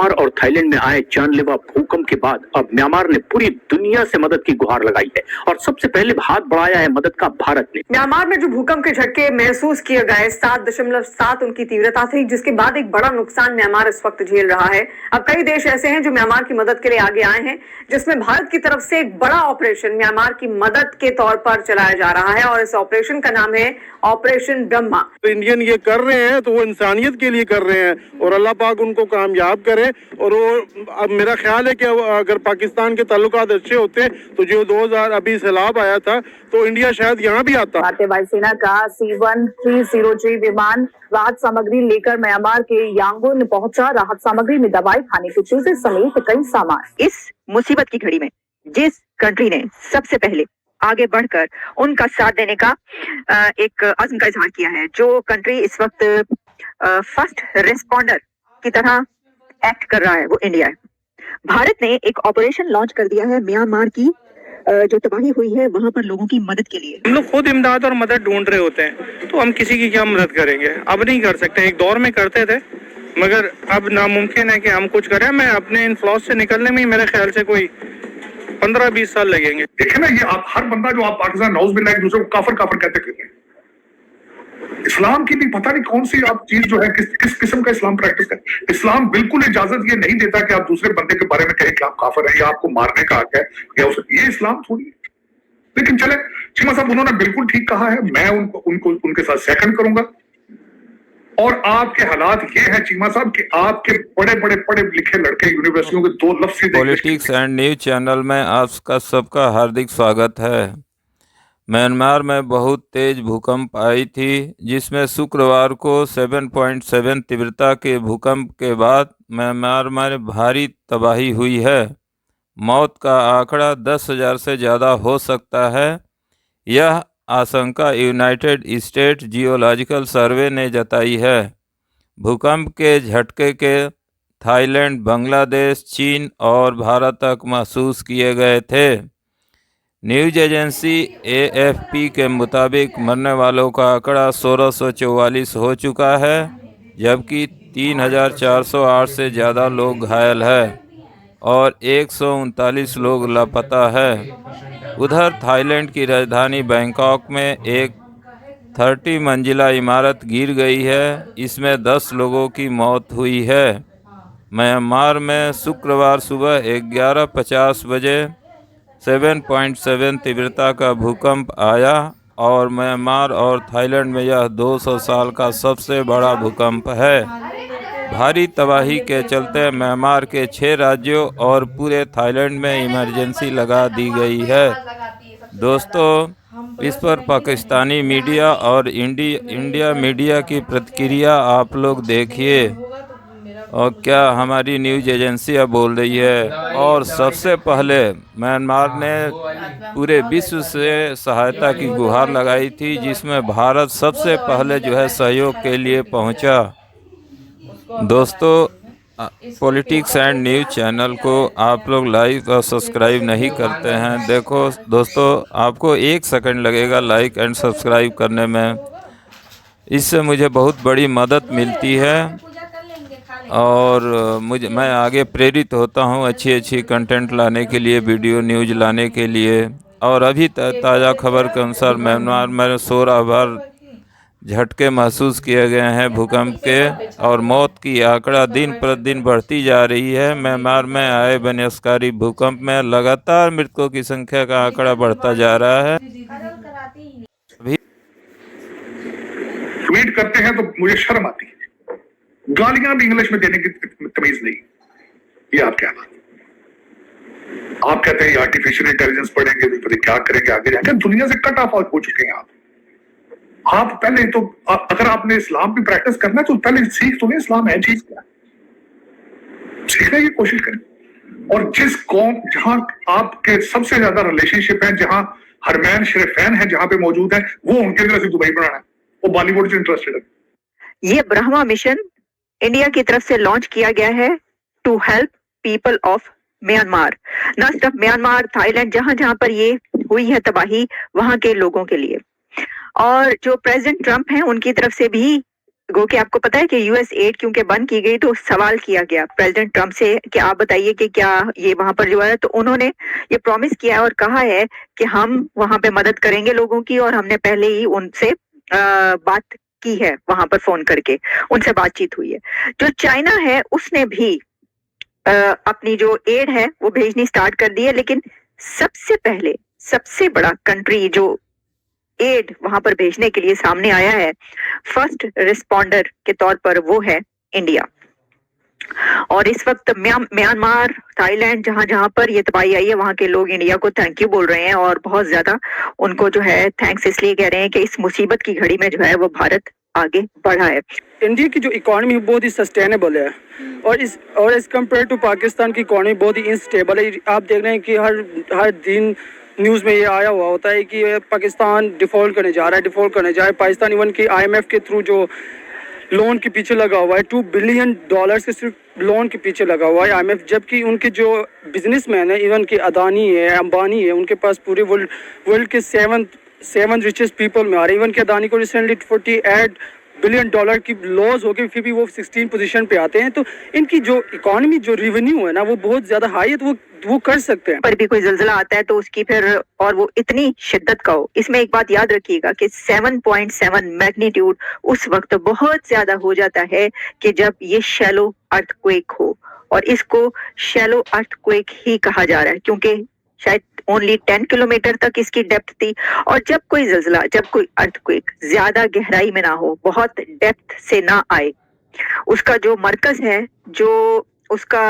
Myanmar और Thailand में आए जानलेवा भूकंप के बाद अब म्यांमार ने पूरी दुनिया से मदद की गुहार लगाई है और सबसे पहले हाथ बढ़ाया है मदद का भारत ने। म्यांमार में जो भूकंप के झटके महसूस किए गए 7.7 उनकी तीव्रता थी, जिसके बाद एक बड़ा नुकसान म्यांमार इस वक्त झेल रहा है। अब कई देश ऐसे हैं जो म्यांमार की मदद के लिए आगे आए हैं, जिसमें भारत की तरफ से एक बड़ा ऑपरेशन म्यांमार की मदद के तौर पर चलाया जा रहा है और इस ऑपरेशन का नाम है ऑपरेशन ब्रह्मा। तो इंडियन ये कर रहे हैं तो वो इंसानियत के लिए कर रहे हैं और अल्लाह पाक उनको कामयाब करे। और वो अब मेरा ख्याल है कि अगर पाकिस्तान के ताल्लुकात अच्छे होते तो जो 2000 अभी सैलाब आया था तो इंडिया शायद यहाँ भी आता। भारतीय वायुसेना का C-130J विमान राहत सामग्री लेकर म्यांमार के यांगून पहुंचा। राहत सामग्री में दवाई, खाने की चीजें समेत कई सामान। इस मुसीबत की घड़ी में जिस कंट्री ने सबसे पहले आगे बढ़कर उनका साथ देने का एक अज़्म का इजहार किया है, जो कंट्री इस वक्त फर्स्ट रिस्पॉन्डर की तरह एक्ट कर रहा है, वो इंडिया है। भारत ने एक ऑपरेशन लॉन्च कर दिया है म्यांमार की जो तबाही हुई है वहां पर लोगों की मदद के लिए। हम लोग खुद इमदाद और मदद ढूंढ रहे होते हैं तो हम किसी की क्या मदद करेंगे? अब नहीं कर सकते। एक दौर में करते थे मगर अब नामुमकिन है कि हम कुछ करें। मैं अपने इन फ्लॉस से निकलने में ही मेरे ख्याल से कोई 15-20 साल लगेंगे। देखे ना, ये आप हर बंदा जो आप पाकिस्तान नौज बिल्लाह एक दूसरे को काफिर काफिर कहते फिरते हैं। इस्लाम की भी पता नहीं कौन सी आप चीज जो है किस किस्म का इस्लाम प्रैक्टिस है। इस्लाम बिल्कुल इजाजत ये नहीं देता कि आप दूसरे बंदे के बारे में कहें कि आप काफिर हैं या आपको मारने का हक है या ये इस्लाम थोड़ी है। लेकिन चले चीमा साहब, उन्होंने बिल्कुल ठीक कहा है, मैं उनको उनके साथ सेकंड करूंगा। और आपके हालात ये है चीमा साहब कि आपके बड़े बड़े पढ़े लिखे लड़के यूनिवर्सिटियों के 2 लफ्ज़ पॉलिटिक्स एंड न्यूज चैनल में आपका सबका हार्दिक स्वागत है। म्यांमार में बहुत तेज भूकंप आई थी, जिसमें शुक्रवार को 7.7 तीव्रता के भूकंप के बाद म्यांमार में भारी तबाही हुई है। मौत का आंकड़ा 10,000 से ज़्यादा हो सकता है। यह आशंका यूनाइटेड स्टेट जियोलॉजिकल सर्वे ने जताई है। भूकंप के झटके के थाईलैंड, बांग्लादेश, चीन और भारत तक महसूस किए गए थे। न्यूज एजेंसी AFP के मुताबिक मरने वालों का आंकड़ा 1644 हो चुका है, जबकि 3408 से ज़्यादा लोग घायल हैं और 139 लोग लापता है। उधर थाईलैंड की राजधानी बैंकॉक में एक 30 मंजिला इमारत गिर गई है, इसमें 10 लोगों की मौत हुई है। म्यांमार में शुक्रवार सुबह 11:50 बजे 7.7 तीव्रता का भूकंप आया और म्यांमार और थाईलैंड में यह 200 साल का सबसे बड़ा भूकंप है। भारी तबाही के चलते म्यांमार के 6 राज्यों और पूरे थाईलैंड में इमरजेंसी लगा दी गई है। दोस्तों, इस पर पाकिस्तानी मीडिया और इंडिया मीडिया की प्रतिक्रिया आप लोग देखिए और क्या हमारी न्यूज एजेंसियाँ बोल रही है। और सबसे पहले म्यांमार ने पूरे विश्व से सहायता की गुहार लगाई थी, जिसमें भारत सबसे पहले जो है सहयोग के लिए पहुंचा। दोस्तों, पॉलिटिक्स एंड न्यूज चैनल को आप लोग लाइक और सब्सक्राइब नहीं करते हैं। देखो दोस्तों, आपको 1 सेकंड लगेगा लाइक एंड सब्सक्राइब करने में, इससे मुझे बहुत बड़ी मदद मिलती है और मैं आगे प्रेरित होता हूं अच्छी कंटेंट लाने के लिए, वीडियो न्यूज़ लाने के लिए। और अभी ताज़ा खबर के अनुसार म्यांमार में 16 बार झटके महसूस किए गए हैं भूकंप के और मौत की आंकड़ा दिन प्रतिदिन बढ़ती जा रही है। म्यांमार में आए विनाशकारी भूकंप में लगातार मृतकों की संख्या का आंकड़ा बढ़ता जा रहा है। ट्वीट करते हैं तो मुझे शर्म आती है, गालियां भी इंग्लिश में देने की तमीज नहीं। ये आप क्या बात, आप कहते हैं आर्टिफिशियल इंटेलिजेंस पढ़ेंगे तो पता क्या करेंगे आगे जाकर। दुनिया से कट ऑफ हो चुके हैं आप पहले तो अगर आपने इस्लाम की प्रैक्टिस करना है तो पहले सीख तो नहीं इस्लाम है चीज क्या, सीखने की कोशिश करें। और जिस कौम जहां आपके सबसे ज्यादा रिलेशनशिप है, जहां हरमैन शरीफैन है जहां पे मौजूद है, वो उनके अंदर से दुबई बनाना है, वो बॉलीवुड से इंटरेस्टेड है। ये ब्रह्मा मिशन इंडिया की तरफ से लॉन्च किया गया है to help people of Myanmar. न सिर्फ म्यांमार, थाईलैंड, जहां जहां पर ये हुई है तबाही, वहां के लोगों के लिए। और जो प्रेसिडेंट ट्रंप हैं, उनकी तरफ से भी गो कि आपको पता है कि यूएस एड क्योंकि बंद की गई तो सवाल किया गया प्रेसिडेंट ट्रम्प से कि आप बताइए कि क्या ये वहां पर जो है, तो उन्होंने ये प्रॉमिस किया और कहा है कि हम वहां पे मदद करेंगे लोगों की, और हमने पहले ही उनसे बात की है, वहां पर फोन करके उनसे बातचीत हुई है। जो चाइना है उसने भी अपनी जो एड है वो भेजनी स्टार्ट कर दी है, लेकिन सबसे पहले सबसे बड़ा कंट्री जो एड वहां पर भेजने के लिए सामने आया है फर्स्ट रिस्पॉन्डर के तौर पर, वो है इंडिया। और इस वक्त म्यांमार, थाईलैंड, जहां जहां पर ये तबाही आई है वहां के लोग इंडिया को थैंक यू बोल रहे हैं, और बहुत ज्यादा उनको जो है थैंक्स इसलिए कह रहे हैं कि इस मुसीबत की घड़ी में जो है वो भारत आगे बढ़ा है। इंडिया की जो इकॉनमी बहुत ही सस्टेनेबल है, और इस कंपेयर टू पाकिस्तान की इकॉनमी बहुत ही इनस्टेबल है। आप देख रहे हैं कि हर दिन न्यूज़ में ये आया हुआ होता है कि पाकिस्तान डिफॉल्ट करने जा रहा है, पाकिस्तान इवन कि IMF के थ्रू जो लोन के पीछे लगा हुआ है, $2 बिलियन के सिर्फ लोन के पीछे लगा हुआ है IMF, जबकि उनके जो बिजनेसमैन है, इवन कि अदानी है, अंबानी है, उनके पास पूरे वर्ल्ड के सेवन रिचेस्ट पीपल में आ रहे हैं। इवन कि अदानी को रिसेंटली $48 बिलियन की लॉस हो गई, फिर भी वो 16 पोजीशन पे आते हैं। तो इनकी जो इकोनॉमी, जो रेवेन्यू है ना, वो बहुत ज्यादा हाई है, तो वो कर सकते हैं। पर भी कोई जल्जला आता है तो उसकी फिर, और वो इतनी शिद्दत का हो। इसमें एक बात याद रखिएगा कि 7.7 मैग्नीट्यूड उस वक्त बहुत ज्यादा हो जाता है कि जब ये शैलो अर्थक्वेक हो, और इसको शैलो अर्थक्वेक ही कहा जा रहा है क्योंकि शायद ओनली 10 किलोमीटर तक इसकी डेप्थ थी। और जब कोई जल्जला, जब कोई अर्थक्वेक ज्यादा गहराई में ना हो, बहुत डेप्थ से ना आए, उसका जो मरकज है, जो उसका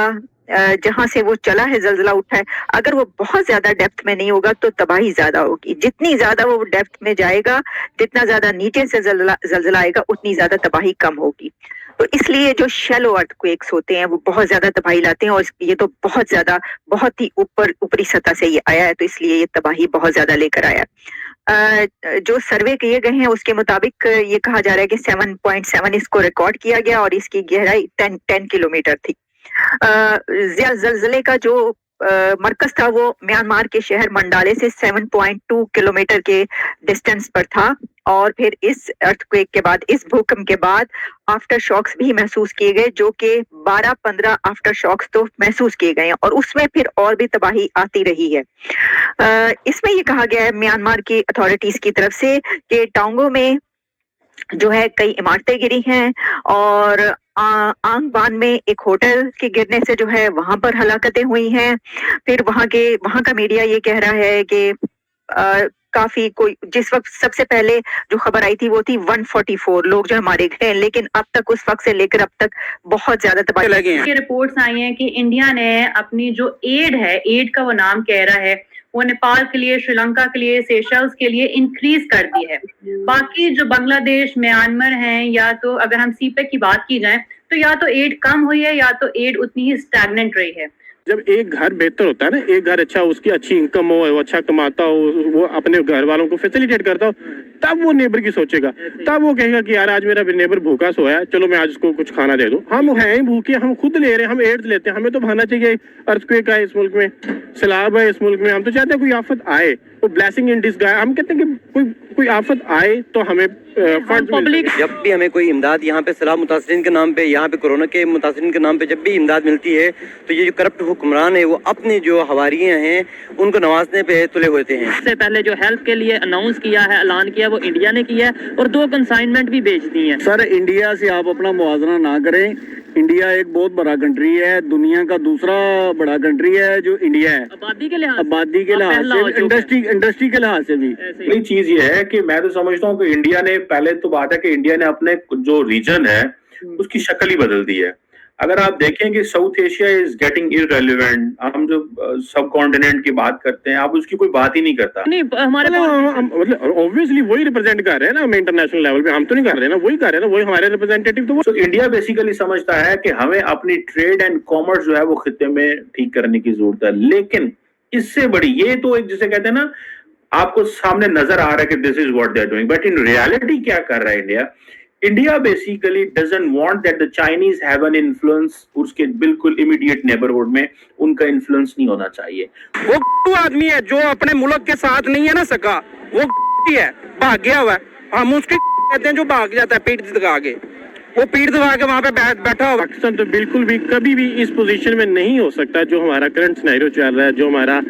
जहां से वो चला है, जल्जला उठा है, अगर वो बहुत ज्यादा डेप्थ में नहीं होगा तो तबाही ज्यादा होगी। जितनी ज्यादा वो डेप्थ में जाएगा, जितना ज्यादा नीचे से जल्जला आएगा, उतनी ज्यादा तबाही कम होगी। तो इसलिए जो शैलो अर्थक्वेक्स होते हैं वो बहुत ज्यादा तबाही लाते हैं, और ये तो बहुत ज्यादा, बहुत ही ऊपरी सतह से ये आया है, तो इसलिए ये तबाही बहुत ज्यादा लेकर आया। जो सर्वे किए गए हैं उसके मुताबिक ये कहा जा रहा है कि 7.7 इसको रिकॉर्ड किया गया, और इसकी गहराई 10 किलोमीटर थी। जल्जले का जो मरकज था वो म्यांमार के शहर मंडाले से 7.2 किलोमीटर के डिस्टेंस पर था, और फिर इस अर्थक्वेक के बाद, इस भूकंप के बाद आफ्टर शॉक्स भी महसूस किए गए, जो कि 12-15 आफ्टर शॉक्स तो महसूस किए गए हैं, और उसमें फिर और भी तबाही आती रही है। इसमें ये कहा गया है म्यांमार की अथॉरिटीज की तरफ से कि टांगों में जो है कई इमारतें गिरी हैं, और आंगबान में एक होटल के गिरने से जो है वहां पर हलाकतें हुई हैं। फिर वहां का मीडिया ये कह रहा है कि काफी, कोई जिस वक्त सबसे पहले जो खबर आई थी वो थी 144 लोग जो मारे गए, लेकिन अब तक उस वक्त से लेकर अब तक बहुत ज्यादा तबाही लगी है। रिपोर्ट्स आई हैं कि इंडिया ने अपनी जो एड है, एड का वो नाम कह रहा है, वो नेपाल के लिए, श्रीलंका के लिए, सेशल्स के लिए इंक्रीज कर दी है। बाकी जो बांग्लादेश, म्यांमार हैं, या तो अगर हम सीपेक की बात की जाए तो या तो एड कम हुई है या तो एड उतनी ही स्टैग्नेंट रही है। जब एक घर बेहतर होता है ना, एक घर अच्छा, उसकी अच्छी इनकम हो, वो अच्छा कमाता हो, वो अपने घर वालों को फैसिलिटेट करता हो, तब वो नेबर की सोचेगा। तब वो कहेगा कि यार आज मेरा नेबर भूखा सोया है, चलो मैं आज उसको कुछ खाना दे दूं। हम हैं ही भूखे, हम खुद ले रहे हैं, हम एड्स लेते हैं। हमें तो भाना चाहिए, अर्थक्वेक है इस मुल्क में, सैलाब है इस मुल्क में, हम तो चाहते हैं कोई आफत आए तो ब्लेसिंग इन डिस्गाइज। हम कहते हैं कि कोई आफत आए तो हमें पब्लिक, जब भी हमें कोई इमदाद यहाँ पे सैलाब मुतासरीन के नाम पे, यहाँ पे कोरोना के मुतासरीन के नाम पे जब भी इमदाद मिलती है, तो ये जो करप्ट हुक्मरान है वो अपने जो हवारियाँ हैं उनको नवाजने पे तुले होते हैं। इससे पहले जो हेल्प के लिए अनाउंस किया है, ऐलान किया, वो इंडिया ने किया है, और 2 कंसाइनमेंट भी भेज दी है। सर, इंडिया से आप अपना मुआवजा ना करें। इंडिया एक बहुत बड़ा कंट्री है, दुनिया का दूसरा बड़ा कंट्री है जो इंडिया है, आबादी के लिहाज से, इंडस्ट्री के लिहाज से भी। पहली चीज ये है कि मैं तो समझता हूँ कि इंडिया ने, पहले तो बात है कि इंडिया ने अपने जो रीजन है उसकी शक्ल ही बदल दी है। अगर आप देखें कि south Asia is getting irrelevant, हम जो सब कॉन्टिनेंट की बात करते हैं, आप उसकी कोई बात ही नहीं करता। नहीं, हमारे मतलब ऑब्वियसली वही रिप्रेजेंट कर रहे हैं ना, हम इंटरनेशनल लेवल पे हम तो नहीं कर रहे ना, वही कर रहे हैं ना, वही हमारे रिप्रेजेंटेटिव। तो वो इंडिया बेसिकली समझता है कि हमें अपनी ट्रेड एंड कॉमर्स जो है वो खित्ते में ठीक करने की जरूरत है, लेकिन इससे बड़ी, ये तो एक जिसे कहते हैं ना, आपको सामने नजर आ रहा है कि this is what they are doing, but in reality क्या कर रहा है India? India basically doesn't want that the Chinese have an influence, उसके बिल्कुल इमीडिएट नेबरहुड में उनका इन्फ्लुएंस नहीं होना चाहिए। वो आदमी है जो अपने मुल्क के साथ नहीं है ना सका, वो है, भाग गया हुआ है। हम उसके कहते हैं जो भाग जाता है पीठ दिखा के। वो पीठ दबा के वहाँ पे बैठा होगा। पाकिस्तान तो बिल्कुल भी कभी भी इस पोजीशन में नहीं हो सकता जो हमारा करंट सिनेरियो चल रहा है, जो हमारा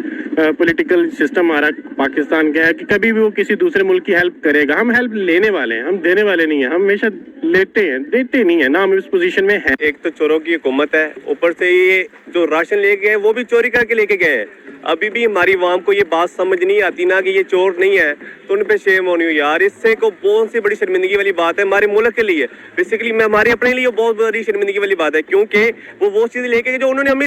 पॉलिटिकल सिस्टम हमारा पाकिस्तान का है कि कभी भी वो किसी दूसरे मुल्क की हेल्प करेगा। हम हेल्प लेने वाले हैं, हम देने वाले नहीं है। हम हमेशा लेते हैं, देते नहीं है ना। हम इस पोजीशन में हैं। एक तो चोरों की हुकूमत है, ऊपर से ये जो राशन लेके गए वो भी चोरी करके लेके गए हैं। अभी भी हमारी आवाम को ये बात समझ नहीं आती ना कि ये चोर नहीं है, तो उन पे शेम होनी हो यार। इससे को बहुत सी बड़ी शर्मिंदगी वाली बात है हमारे मुल्क के लिए, बेसिकली हमारे अपने लिए बहुत बड़ी शर्मिंदगी वाली बात है, क्योंकि वो चीज़ लेके जो उन्होंने हमें